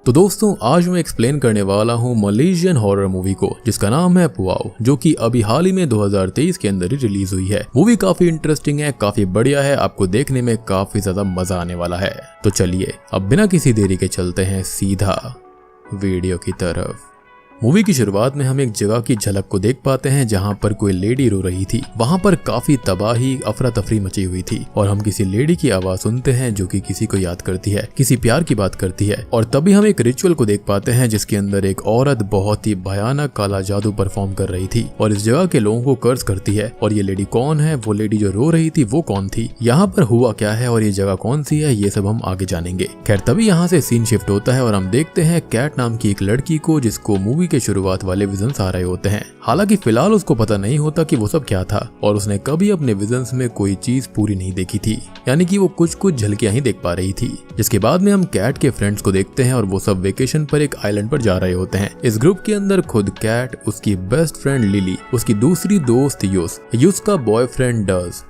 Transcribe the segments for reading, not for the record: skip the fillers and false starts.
तो दोस्तों आज मैं एक्सप्लेन करने वाला हूँ मलेशियन हॉरर मूवी को जिसका नाम है पुआओ, जो कि अभी हाल ही में 2023 के अंदर ही रिलीज हुई है। मूवी काफी इंटरेस्टिंग है, काफी बढ़िया है, आपको देखने में काफी ज्यादा मजा आने वाला है। तो चलिए अब बिना किसी देरी के चलते हैं सीधा वीडियो की तरफ। मूवी की शुरुआत में हम एक जगह की झलक को देख पाते हैं जहां पर कोई लेडी रो रही थी। वहां पर काफी तबाही अफरा तफरी मची हुई थी और हम किसी लेडी की आवाज सुनते हैं जो कि किसी को याद करती है, किसी प्यार की बात करती है। और तभी हम एक रिचुअल को देख पाते हैं जिसके अंदर एक औरत बहुत ही भयानक काला जादू परफॉर्म कर रही थी और इस जगह के लोगों को कर्ज करती है। और ये लेडी कौन है, वो लेडी जो रो रही थी वो कौन थी, यहाँ पर हुआ क्या है और ये जगह कौन सी है, ये सब हम आगे जानेंगे। खैर तभी यहाँ से सीन शिफ्ट होता है और हम देखते हैं कैट नाम की एक लड़की को जिसको मूवी के शुरुआत वाले विजन्स आ रहे होते हैं। हालांकि फिलहाल उसको पता नहीं होता कि वो सब क्या था और उसने कभी अपने विजन्स में कोई चीज पूरी नहीं देखी थी, यानी कि वो कुछ कुछ झलकियां ही देख पा रही थी। जिसके बाद में हम कैट के फ्रेंड्स को देखते हैं और वो सब वेकेशन पर एक आइलैंड पर जा रहे होते हैं। इस ग्रुप के अंदर खुद कैट, उसकी बेस्ट फ्रेंड लिली, उसकी दूसरी दोस्त यूस का बॉयफ्रेंड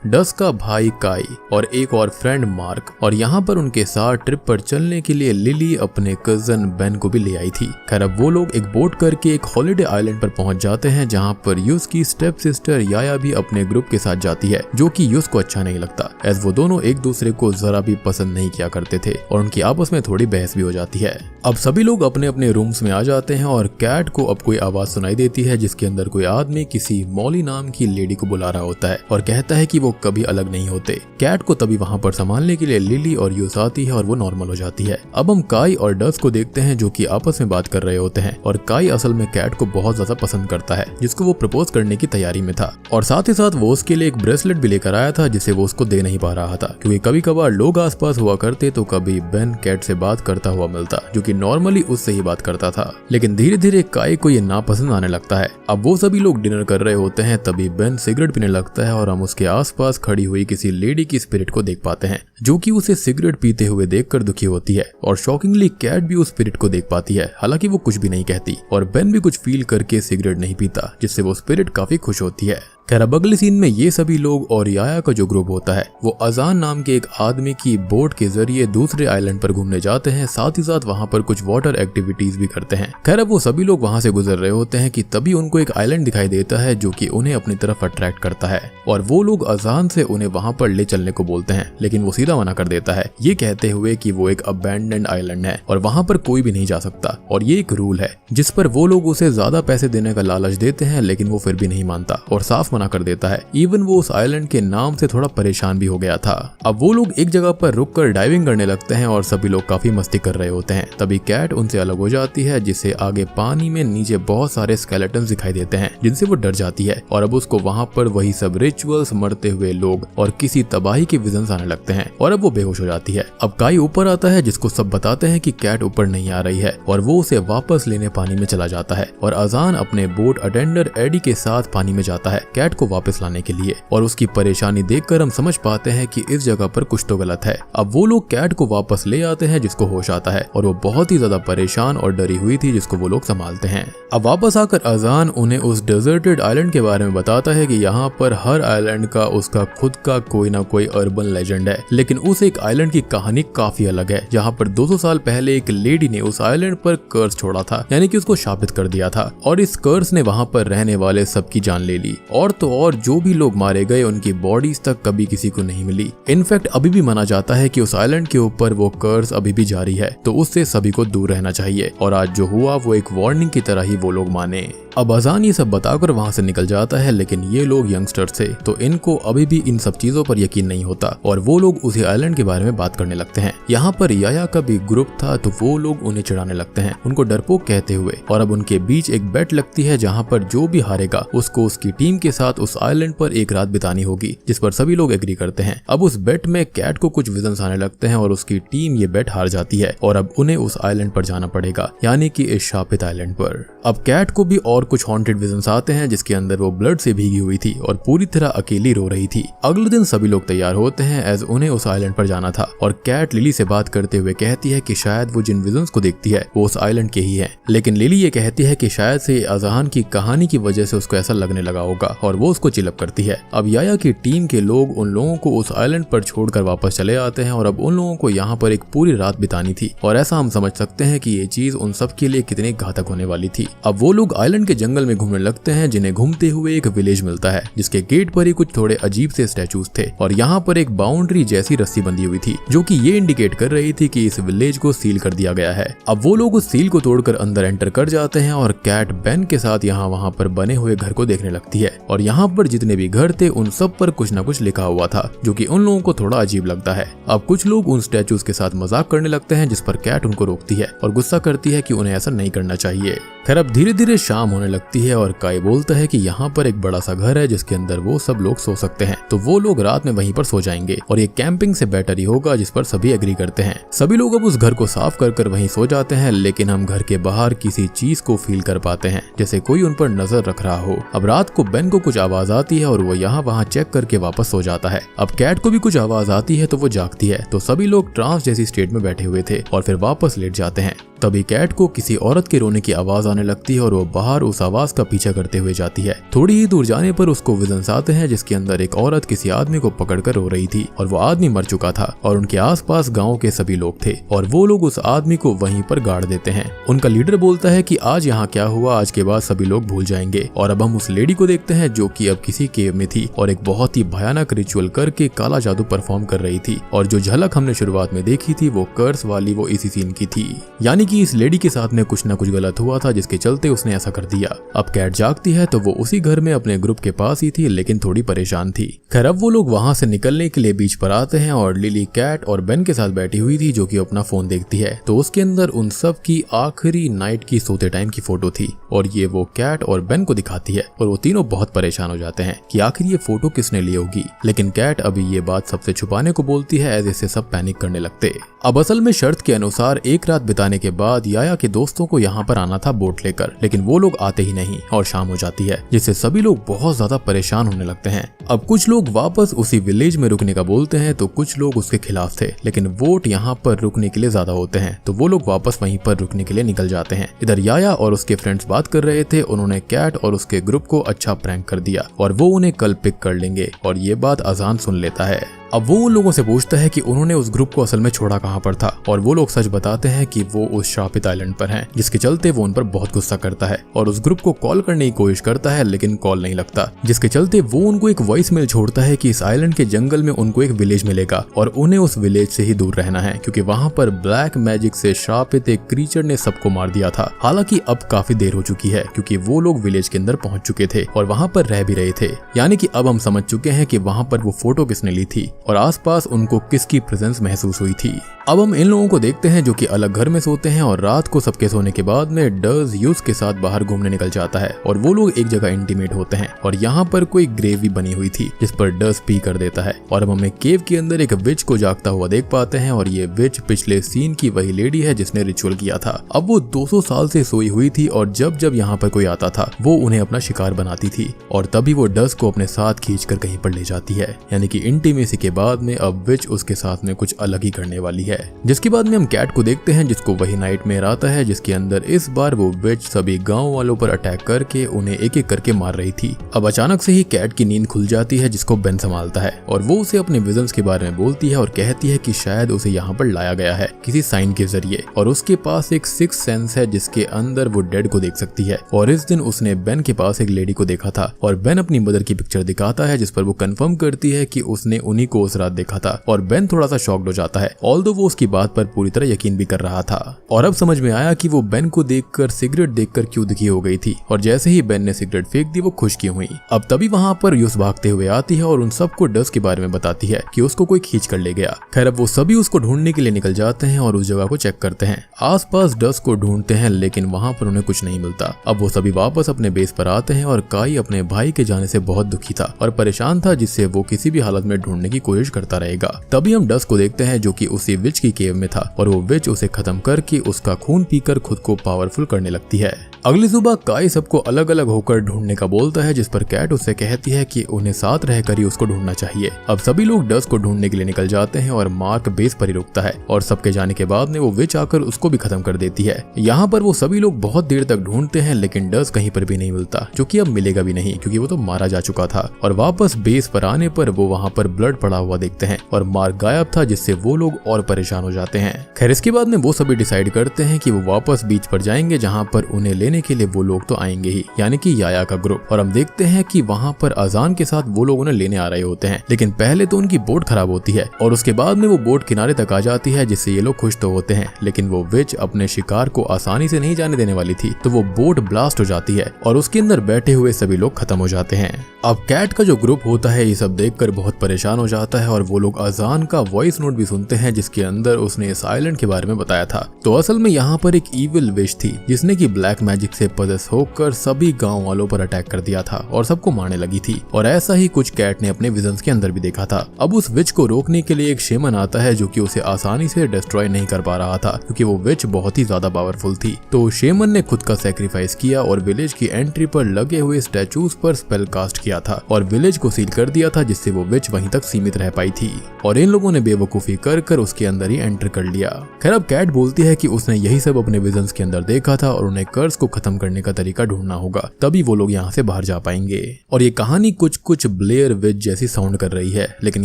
डस का भाई काई और एक और फ्रेंड मार्क। और यहाँ पर उनके साथ ट्रिप पर चलने के लिए लिली अपने कजन बेन को भी ले आई थी। खैर अब वो लोग एक बोट करके एक हॉलिडे आइलैंड पर पहुंच जाते हैं जहां पर यूस की स्टेप सिस्टर याया भी अपने ग्रुप के साथ जाती है, जो कि यूस को अच्छा नहीं लगता एज वो दोनों एक दूसरे को जरा भी पसंद नहीं किया करते थे और उनकी आपस में थोड़ी बहस भी हो जाती है। अब सभी लोग अपने अपने रूम्स में आ जाते हैं और कैट को अब कोई आवाज सुनाई देती है जिसके अंदर कोई आदमी किसी मॉली नाम की लेडी को बुला रहा होता है और कहता है कि वो कभी अलग नहीं होते। कैट को तभी वहां पर संभालने के लिए लिली और यूस आती है और वो नॉर्मल हो जाती है। अब हम काई और डस को देखते हैं जो कि आपस में बात कर रहे होते हैं और काई असल में कैट को बहुत ज्यादा पसंद करता है जिसको वो प्रपोज करने की तैयारी में था और साथ ही साथ वो उसके लिए एक ब्रेसलेट भी लेकर आया था जिसे वो उसको दे नहीं पा रहा था क्योंकि कभी कभार लोग आसपास हुआ करते तो कभी बेन कैट से बात करता हुआ मिलता जो कि नॉर्मली उससे ही बात करता था। लेकिन धीरे धीरे काई को ये नापसंद आने लगता है। अब वो सभी लोग डिनर कर रहे होते हैं तभी बेन सिगरेट पीने लगता है और हम उसके आसपास खड़ी हुई किसी लेडी की स्पिरिट को देख पाते हैं जो कि उसे सिगरेट पीते हुए देखकर दुखी होती है और शॉकिंगली कैट भी उस स्पिरिट को देख पाती है। हालांकि वो कुछ भी नहीं कहती और बेन भी कुछ फील करके सिगरेट नहीं पीता जिससे वो स्पिरिट काफी खुश होती है। खैर अब अगले सीन में ये सभी लोग और याया का जो ग्रुप होता है वो अजान नाम के एक आदमी की बोट के जरिए दूसरे आइलैंड पर घूमने जाते हैं, साथ ही साथ वहां पर कुछ वाटर एक्टिविटीज भी करते हैं। खैर अब वो सभी लोग वहां से गुजर रहे होते हैं कि तभी उनको एक आइलैंड दिखाई देता है जो कि उन्हें अपनी तरफ अट्रैक्ट करता है और वो लोग अजान से उन्हें वहां पर ले चलने को बोलते हैं लेकिन वो सीधा मना कर देता है, ये कहते हुए कि वो एक अबैंडन्ड आइलैंड है और वहां पर कोई भी नहीं जा सकता और ये एक रूल है जिस पर वो लोग उसे ज्यादा पैसे देने का लालच देते हैं लेकिन वो फिर भी नहीं मानता और साफ मना कर देता है। इवन वो उस आइलैंड के नाम से थोड़ा परेशान भी हो गया था। अब वो लोग एक जगह पर रुककर डाइविंग करने लगते हैं और सभी लोग काफी मस्ती कर रहे होते हैं। तभी कैट उनसे अलग हो जाती है जिससे आगे पानी में नीचे बहुत सारे स्केलेटन्स दिखाई देते हैं जिनसे वो डर जाती है और अब उसको वहां पर वही सब रिचुअल्स, मरते हुए लोग और किसी तबाही के विजन्स आने लगते हैं और अब वो बेहोश हो जाती है। अब काई ऊपर आता है जिसको सब बताते हैं कि कैट ऊपर नहीं आ रही है और वो उसे वापस लेने पानी में चला जाता है और अजान अपने बोट अटेंडर एडी के साथ पानी में जाता है कैट को वापस लाने के लिए और उसकी परेशानी देखकर हम समझ पाते हैं कि इस जगह पर कुछ तो गलत है। अब वो लोग कैट को वापस ले आते हैं जिसको होश आता है और वो बहुत ही ज्यादा परेशान और डरी हुई थी जिसको वो लोग संभालते हैं। अब वापस आकर अजान उन्हें उस डेजर्टेड आइलैंड के बारे में बताता है कि यहाँ पर हर आइलैंड का उसका खुद का कोई ना कोई अर्बन लेजेंड है, लेकिन उस एक आइलैंड की कहानी काफी अलग है जहाँ पर 200 साल पहले एक लेडी ने उस आइलैंड पर कर्स छोड़ा था, यानी कि उसको शापित कर दिया था और इस कर्स ने वहाँ पर रहने वाले सबकी जान ले ली और तो और जो भी लोग मारे गए उनकी बॉडीज तक कभी किसी को नहीं मिली। इनफैक्ट अभी भी माना जाता है कि उस आइलैंड के ऊपर वो कर्स अभी भी जारी है, तो उससे सभी को दूर रहना चाहिए और आज जो हुआ वो एक वार्निंग की तरह ही वो लोग माने। अब अजान ये सब बताकर वहां से निकल जाता है लेकिन ये लोग यंगस्टर्स थे तो इनको अभी भी इन सब चीजों पर यकीन नहीं होता और वो लोग उसी आइलैंड के बारे में बात करने लगते हैं। यहाँ पर याया का भी ग्रुप था तो वो लोग उन्हें चिढ़ाने लगते हैं उनको डरपोक कहते हुए और अब उनके बीच एक बेट लगती है जहाँ पर जो भी हारेगा उसको उसकी टीम के साथ उस आइलैंड पर एक रात बितानी होगी, जिस पर सभी लोग एग्री करते हैं। अब उस बेट में कैट को कुछ विजन्स आने लगते हैं और उसकी टीम ये बेट हार जाती है और अब उन्हें उस आइलैंड पर जाना पड़ेगा, यानी कि इस शापित आइलैंड पर। अब कैट को भी और और कुछ हॉन्टेड विजन्स आते हैं जिसके अंदर वो ब्लड से भीगी हुई थी और पूरी तरह अकेली रो रही थी। अगले दिन सभी लोग तैयार होते हैं एज उन्हें उस आइलैंड पर जाना था और कैट लिली से बात करते हुए कहती है कि शायद वो जिन विजन्स को देखती है वो उस आइलैंड के ही है, लेकिन लिली ये कहती है कि शायद से अजहान की कहानी की वजह से उसको ऐसा लगने लगा होगा और वो उसको चिलप करती है। अब याया की टीम के लोग उन लोगों को उस आइलैंड पर छोड़कर वापस चले आते हैं और अब उन लोगों को यहाँ पर एक पूरी रात बितानी थी और ऐसा हम समझ सकते हैं कि ये चीज उन सब के लिए कितनी घातक होने वाली थी। अब वो लोग आइलैंड के जंगल में घूमने लगते हैं जिन्हें घूमते हुए एक विलेज मिलता है जिसके गेट पर ही कुछ थोड़े अजीब से स्टैचूज थे और यहाँ पर एक बाउंड्री जैसी रस्सी बंधी हुई थी जो कि ये इंडिकेट कर रही थी कि इस विलेज को सील कर दिया गया है। अब वो लोग उस सील को तोड़कर अंदर एंटर कर जाते हैं और कैट बेन के साथ यहाँ वहाँ पर बने हुए घर को देखने लगती है और यहाँ पर जितने भी घर थे उन सब पर कुछ न कुछ लिखा हुआ था जो कि उन लोगों को थोड़ा अजीब लगता है। अब कुछ लोग उन स्टैचूज के साथ मजाक करने लगते हैं जिस पर कैट उनको रोकती है और गुस्सा करती है कि उन्हें ऐसा नहीं करना चाहिए। खैर अब धीरे धीरे शाम होने लगती है और काई बोलता है कि यहाँ पर एक बड़ा सा घर है जिसके अंदर वो सब लोग सो सकते हैं, तो वो लोग रात में वहीं पर सो जाएंगे और ये कैंपिंग से बेटर ही होगा, जिस पर सभी एग्री करते हैं। सभी लोग अब उस घर को साफ कर वहीं सो जाते हैं, लेकिन हम घर के बाहर किसी चीज को फील कर पाते हैं जैसे कोई उन पर नजर रख रहा हो। अब रात को बेन को कुछ आवाज आती है और वो यहाँ वहाँ चेक करके वापस सो जाता है। अब कैट को भी कुछ आवाज आती है तो वो जागती है, तो सभी लोग ट्रांस जैसी स्टेट में बैठे हुए थे और फिर वापस लेट जाते हैं। तभी कैट को किसी औरत के रोने की आवाज आने लगती है और वो बाहर उस आवाज का पीछा करते हुए जाती है। थोड़ी ही दूर जाने पर उसको विजन्स आते हैं जिसके अंदर एक औरत किसी आदमी को पकड़कर रो रही थी और वो आदमी मर चुका था और उनके आसपास गांव के सभी लोग थे और वो लोग उस आदमी को वहीं पर गाड़ देते हैं। उनका लीडर बोलता है कि आज यहाँ क्या हुआ, आज के बाद सभी लोग भूल जाएंगे। और अब हम उस लेडी को देखते हैं जो कि अब किसी केव में थी और एक बहुत ही भयानक रिचुअल करके काला जादू परफॉर्म कर रही थी और जो झलक हमने शुरुआत में देखी थी वो कर्स वाली वो इसी सीन की थी, यानी कि इस लेडी के साथ में कुछ न कुछ गलत हुआ था जिसके चलते उसने ऐसा कर दिया। अब कैट जागती है तो वो उसी घर में अपने ग्रुप के पास ही थी लेकिन थोड़ी परेशान थी। खैर अब वो लोग वहां से निकलने के लिए बीच पर आते हैं और लिली कैट और बेन के साथ बैठी हुई थी जो कि अपना फोन देखती है, तो उसके अंदर उन सब की आखिरी नाइट की सोते टाइम की फोटो थी और ये वो कैट और बेन को दिखाती है और वो तीनों बहुत परेशान हो जाते हैं कि आखिर ये फोटो किसने ली होगी। लेकिन कैट अभी ये बात सबसे छुपाने को बोलती है ऐसे सब पैनिक करने लगते। अब असल में शर्त के अनुसार एक रात बिताने के बाद याया के दोस्तों को यहाँ पर आना था बोट लेकर, लेकिन वो लोग आते ही नहीं और शाम हो जाती है जिससे सभी लोग बहुत ज्यादा परेशान होने लगते हैं। अब कुछ लोग वापस उसी विलेज में रुकने का बोलते हैं तो कुछ लोग उसके खिलाफ थे, लेकिन वोट यहाँ पर रुकने के लिए ज्यादा होते हैं तो वो लोग वापस वहीं पर रुकने के लिए निकल जाते हैं। इधर याया और उसके फ्रेंड्स बात कर रहे थे, उन्होंने कैट और उसके ग्रुप को अच्छा प्रैंक कर दिया और वो उन्हें कल पिक कर लेंगे और ये बात अजान सुन लेता है। अब वो उन लोगों से पूछता है कि उन्होंने उस ग्रुप को असल में छोड़ा कहाँ पर था और वो लोग सच बताते हैं कि वो उस शापित आइलैंड पर हैं, जिसके चलते वो उन पर बहुत गुस्सा करता है और उस ग्रुप को कॉल करने की कोशिश करता है लेकिन कॉल नहीं लगता, जिसके चलते वो उनको एक वॉइस मेल छोड़ता है कि इस आइलैंड के जंगल में उनको एक विलेज मिलेगा और उन्हें उस विलेज से ही दूर रहना है क्योंकि वहाँ पर ब्लैक मैजिक से शापित एक क्रीचर ने सबको मार दिया था। हालांकि अब काफी देर हो चुकी है क्योंकि वो लोग विलेज के अंदर पहुंच चुके थे और वहाँ पर रह भी रहे थे, यानी कि अब हम समझ चुके हैं कि वहाँ पर वो फोटो किसने ली थी और आसपास उनको किसकी प्रेजेंस महसूस हुई थी। अब हम इन लोगों को देखते हैं जो कि अलग घर में सोते हैं और रात को सबके सोने के बाद में डज यूज के साथ बाहर घूमने निकल जाता है और वो लोग एक जगह इंटीमेट होते हैं और यहाँ पर कोई ग्रेव भी बनी हुई थी जिस पर डज पी कर देता है और अब हमें केव के अंदर एक विच को जागता हुआ देख पाते हैं और ये विच पिछले सीन की वही लेडी है जिसने रिचुअल किया था। अब वो 200 साल से सोई हुई थी और जब जब यहाँ पर कोई आता था वो उन्हें अपना शिकार बनाती थी और तभी वो डज को अपने साथ खींच कर कहीं पर ले जाती है, यानी कि इंटीमेसी के बाद में अब विच उसके साथ में कुछ अलग ही करने वाली है। जिसके बाद में हम कैट को देखते हैं जिसको वही नाइटमेयर आता है जिसके अंदर इस बार वो विच सभी गांव वालों पर अटैक करके उन्हें एक एक करके मार रही थी। अब अचानक से ही कैट की नींद खुल जाती है जिसको बेन संभालता है और वो उसे अपने विजन्स के बारे में बोलती है और कहती है कि शायद उसे यहाँ पर लाया गया है किसी साइन के जरिए और उसके पास एक सिक्स सेंस है जिसके अंदर वो डेड को देख सकती है और इस दिन उसने बेन के पास एक लेडी को देखा था और बेन अपनी मदर की पिक्चर दिखाता है जिस पर वो कंफर्म करती है कि उसने उन्हीं को उस रात देखा था और बेन थोड़ा सा शॉक्ड हो जाता है, ऑल्दो वो उसकी बात पर पूरी तरह यकीन भी कर रहा था। और अब समझ में आया कि वो बेन को देखकर सिगरेट देखकर क्यों दुखी हो गई थी और जैसे ही बेन ने सिगरेट फेंक दी वो खुश क्यों हुई। अब तभी वहाँ पर यूस भागते हुए आती है और उन सबको डस के बारे में बताती है कि उसको कोई खींच कर ले गया। खैर अब वो सभी उसको ढूंढने के लिए निकल जाते हैं और उस जगह को चेक करते हैं, आसपास डस को ढूंढते हैं लेकिन वहाँ पर उन्हें कुछ नहीं मिलता। अब वो सभी वापस अपने बेस पर आते हैं और काई अपने भाई के जाने से बहुत दुखी था और परेशान था जिससे वो किसी भी हालत में ढूंढने की कोशिश कोशिश करता रहेगा। तभी हम डस को देखते हैं जो कि उसी विच की केव में था और वो विच उसे खत्म करके उसका खून पीकर खुद को पावरफुल करने लगती है। अगली सुबह काई सबको अलग अलग होकर ढूंढने का बोलता है, जिस पर कैट उससे कहती है कि उन्हें साथ रहकर ही उसको ढूंढना चाहिए। अब सभी लोग डस को ढूंढने के लिए निकल जाते हैं और मार्क बेस पर ही रुकता है और सबके जाने के बाद में वो विच आकर उसको भी खत्म कर देती है। यहाँ पर वो सभी लोग बहुत देर तक ढूंढते हैं लेकिन डस कहीं पर भी नहीं मिलता, जो कि अब मिलेगा भी नहीं क्योंकि वो तो मारा जा चुका था। और वापस बेस पर आने पर वो वहाँ पर ब्लड पड़ा हुआ देखते हैं और मार्क गायब था, जिससे वो लोग और परेशान हो जाते हैं। खैर इसके बाद में वो सभी डिसाइड करते हैं कि वो वापस बीच पर जाएंगे जहाँ पर उन्हें लेने के लिए वो लोग तो आएंगे ही, यानी कि याया का ग्रुप। और हम देखते हैं कि वहाँ पर अजान के साथ वो लोग उन्हें लेने आ रहे होते हैं, लेकिन पहले तो उनकी बोट खराब होती है और उसके बाद में वो बोट किनारे तक आ जाती है, जिससे ये लोग खुश तो होते हैं। लेकिन वो विच अपने शिकार को आसानी से नहीं जाने देने वाली थी, तो वो बोट ब्लास्ट हो जाती है और उसके अंदर बैठे हुए सभी लोग खत्म हो जाते हैं। अब कैट का जो ग्रुप होता है ये सब देखकर बहुत परेशान हो जाता है और वो लोग अजान का वॉइस नोट भी सुनते हैं, जिसके अंदर उसने इस आइलैंड के बारे में बताया था। तो असल में यहाँ पर एक इविल विच थी जिसने की ब्लैक मैजिक से पजेस होकर सभी गांव वालों पर अटैक कर दिया था और सबको मारने लगी थी। और ऐसा ही कुछ कैट ने अपने विजन्स के अंदर भी देखा था। अब उस विच को रोकने के लिए एक शेमन आता है जो कि उसे आसानी से डिस्ट्रॉय नहीं कर पा रहा था क्योंकि वो विच बहुत ही ज्यादा पावरफुल थी। तो शेमन ने खुद का सैक्रिफाइस किया और विलेज की एंट्री पर लगे हुए स्टैचूज पर स्पेल कास्ट किया था और विलेज को सील कर दिया था, जिससे वो विच वहीं तक सीमित रह पाई थी। और इन लोगों ने बेवकूफी कर उसके अंदर ही एंटर कर लिया। खैर अब कैट बोलती है कि उसने यही सब अपने विजन्स के अंदर देखा था और उन्हें कर्स को खत्म करने का तरीका ढूंढना होगा, तभी वो लोग यहाँ से बाहर जा पाएंगे। और ये कहानी कुछ ब्लेयर विच जैसी साउंड कर रही है, लेकिन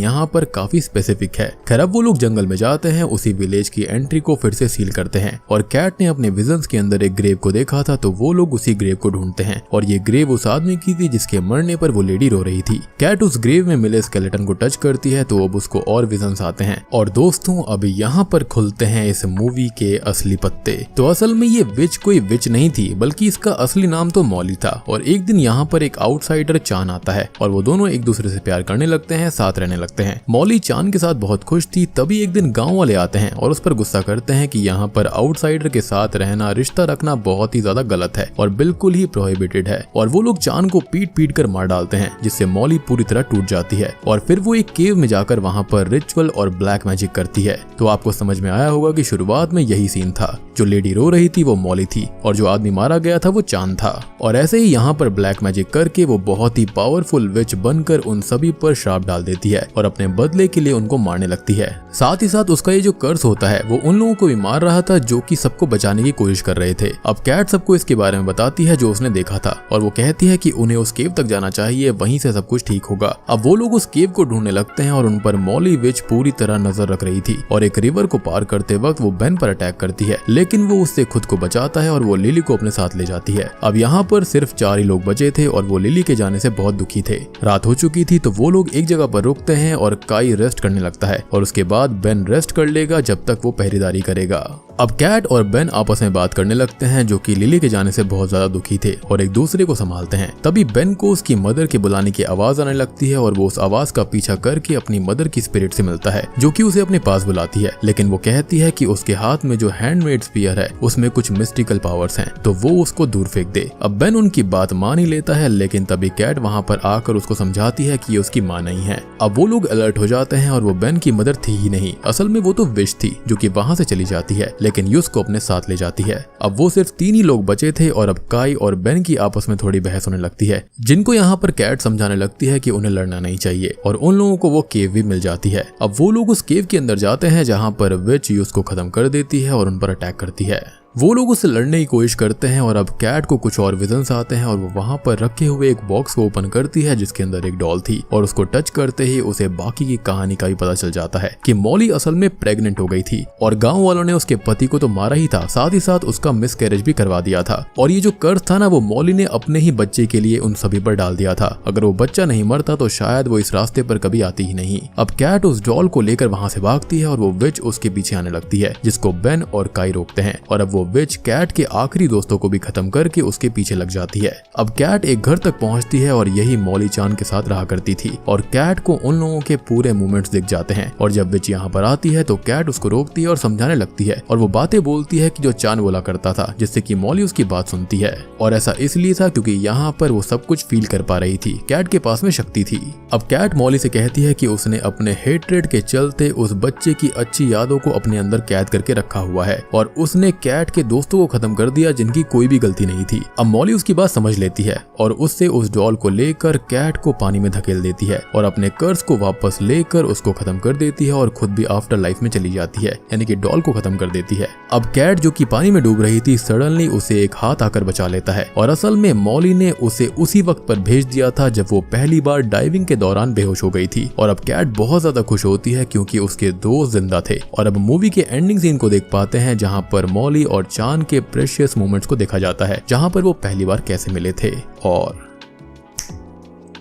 यहाँ पर काफी स्पेसिफिक है। खैर अब वो लोग जंगल में जाते हैं, उसी विलेज की एंट्री को फिर से सील करते हैं और कैट ने अपने विजन्स के अंदर एक ग्रेव को देखा था, तो वो लोग उसी ग्रेव को ढूंढते हैं और ये ग्रेव उस आदमी की थी जिसके मरने पर वो लेडी रो रही थी। कैट उस ग्रेव में मिले स्केलेटन को टच करती है तो अब उसको और विजन्स आते हैं। और दोस्तों अभी यहाँ पर खुलते हैं इस मूवी के असली पत्ते। तो असल में ये विच कोई विच नहीं थी, बल्कि इसका असली नाम तो मॉली था। और एक दिन यहाँ पर एक आउटसाइडर चान आता है और वो दोनों एक दूसरे से प्यार करने लगते हैं, साथ रहने लगते हैं। मॉली चान के साथ बहुत खुश थी, तभी एक दिन गांव वाले आते हैं और उस पर गुस्सा करते हैं कि यहाँ पर आउटसाइडर के साथ रहना, रिश्ता रखना बहुत ही ज्यादा गलत है और बिल्कुल ही प्रोहिबिटेड है। और वो लोग चान को पीट कर मार डालते हैं, जिससे मॉली पूरी तरह टूट जाती है और फिर वो एक केव में जाकर वहाँ पर रिचुअल और ब्लैक मैजिक करती है। तो आपको समझ में आया होगा कि शुरुआत में यही सीन था, जो लेडी रो रही थी वो मॉली थी और जो आदमी मारा गया था वो चान था। और ऐसे ही यहाँ पर ब्लैक मैजिक करके वो बहुत ही पावरफुल विच बनकर उन सभी पर श्राप डाल देती है और अपने बदले के लिए उनको मारने लगती है। साथ ही साथ उसका ये जो कर्स होता है वो उन लोगों को भी मार रहा था जो कि सबको बचाने की कोशिश कर रहे थे। अब कैट सबको इसके बारे में बताती है जो उसने देखा था और वो कहती है कि उन्हें उस केव तक जाना चाहिए, वहीं से सब कुछ ठीक होगा। अब वो लोग उस केव को ढूंढने लगते हैं और उन पर मॉली विच पूरी तरह नजर रख रही थी और एक रिवर को पार करते वक्त वो बेन पर अटैक करती है, लेकिन वो उससे खुद को बचाता है और वो लिली को अपने साथ ले जाती है। अब यहाँ पर सिर्फ 4 ही लोग बचे थे और वो लिली के जाने से बहुत दुखी थे। रात हो चुकी थी तो वो लोग एक जगह पर रुकते हैं और काई रेस्ट करने लगता है और उसके बाद बेन रेस्ट कर लेगा जब तक वो पहरेदारी करेगा। अब कैट और बेन आपस में बात करने लगते हैं, जो कि लिली के जाने से बहुत ज्यादा दुखी थे और एक दूसरे को संभालते हैं। तभी बेन को उसकी मदर के बुलाने की आवाज आने लगती है और वो उस आवाज का पीछा करके अपनी मदर की स्पिरिट से मिलता है, जो कि उसे अपने पास बुलाती है। लेकिन वो कहती है कि उसके हाथ में जो हैंडमेड स्पीयर है उसमें कुछ मिस्टिकल पावर्स हैं, तो वो उसको दूर फेंक दे। अब बेन उनकी बात मान ही लेता है, लेकिन तभी कैट वहाँ पर आकर उसको समझाती है कि ये उसकी माँ नहीं है। अब वो लोग अलर्ट हो जाते हैं और वो बेन की मदर थी ही नहीं, असल में वो तो विश थी जो कि वहाँ से चली जाती है, लेकिन यूस को अपने साथ ले जाती है। अब वो सिर्फ 3 ही लोग बचे थे और अब काई और बेन की आपस में थोड़ी बहस होने लगती है, जिनको यहाँ पर कैट समझाने लगती है कि उन्हें लड़ना नहीं चाहिए और उन लोगों को वो केव भी मिल जाती है। अब वो लोग उस केव के अंदर जाते हैं जहाँ पर विच यूस को खत्म कर देती है और उन पर अटैक करती है। वो लोग उससे लड़ने की कोशिश करते हैं और अब कैट को कुछ और विजन्स आते हैं और वो वहाँ पर रखे हुए एक बॉक्स को ओपन करती है जिसके अंदर एक डॉल थी और उसको टच करते ही उसे बाकी की कहानी का भी पता चल जाता है कि मॉली असल में प्रेग्नेंट हो गई थी और गांव वालों ने उसके पति को तो मारा ही था, साथ ही साथ उसका मिसकैरेज भी करवा दिया था। और ये जो कर्ज था ना वो मॉली ने अपने ही बच्चे के लिए उन सभी पर डाल दिया था। अगर वो बच्चा नहीं मरता तो शायद वो इस रास्ते पर कभी आती ही नहीं। अब कैट उस डॉल को लेकर वहाँ से भागती है और वो विच उसके पीछे आने लगती है, जिसको बेन और काई रोकते हैं और अब वो वो विच कैट के आखिरी दोस्तों को भी खत्म करके उसके पीछे लग जाती है। अब कैट एक घर तक पहुंचती है और यही मॉली चान के साथ रहा करती थी और कैट को उन लोगों के पूरे मूवमेंट्स दिख जाते हैं। और जब विच यहाँ पर आती है तो कैट उसको रोकती है और समझाने लगती है और वो बातें बोलती है कि जो चान बोला करता था, जिससे कि मॉली उसकी बात सुनती है। और ऐसा इसलिए था क्योंकि यहाँ पर वो सब कुछ फील कर पा रही थी, कैट के पास में शक्ति थी। अब कैट मॉली से कहती है कि उसने अपने हेट्रेड के चलते उस बच्चे की अच्छी यादों को अपने अंदर कैद करके रखा हुआ है और उसने कैट के दोस्तों को खत्म कर दिया जिनकी कोई भी गलती नहीं थी। अब मॉली उसकी बात समझ लेती है और उससे उस डॉल को लेकर कैट को पानी में धकेल देती है और अपने कर्ज को वापस लेकर उसको खत्म कर देती है और खुद भी आफ्टर लाइफ में चली जाती है, यानी कि डॉल को खत्म कर देती है। अब कैट जो कि पानी में डूब रही थी सडनली उसे एक हाथ आकर बचा लेता है और असल में मॉली ने उसे उसी वक्त पर भेज दिया था जब वो पहली बार डाइविंग के दौरान बेहोश हो गई थी। और अब कैट बहुत ज्यादा खुश होती है क्योंकि उसके दोस्त जिंदा थे। और अब मूवी के एंडिंग सीन को देख पाते हैं जहां पर मॉली और चान के प्रेशियस मोमेंट्स को देखा जाता है, जहां पर वो पहली बार कैसे मिले थे। और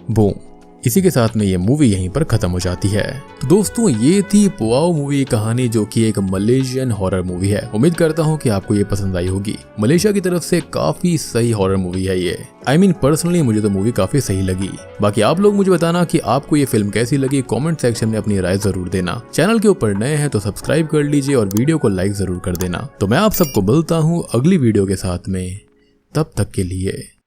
बूम, इसी के साथ में ये मूवी यहीं पर खत्म हो जाती है। तो दोस्तों ये थी पुआओ मूवी की कहानी, जो कि एक मलेशियन हॉरर मूवी है। उम्मीद करता हूँ कि आपको ये पसंद आई होगी। मलेशिया की तरफ से काफी सही हॉरर मूवी है ये। पर्सनली मुझे तो मूवी काफी सही लगी। बाकी आप लोग मुझे बताना कि आपको ये फिल्म कैसी लगी, कमेंट सेक्शन में अपनी राय जरूर देना। चैनल के ऊपर नए हैं तो सब्सक्राइब कर लीजिए और वीडियो को लाइक जरूर कर देना। तो मैं आप सबको मिलता हूँ अगली वीडियो के साथ में, तब तक के लिए।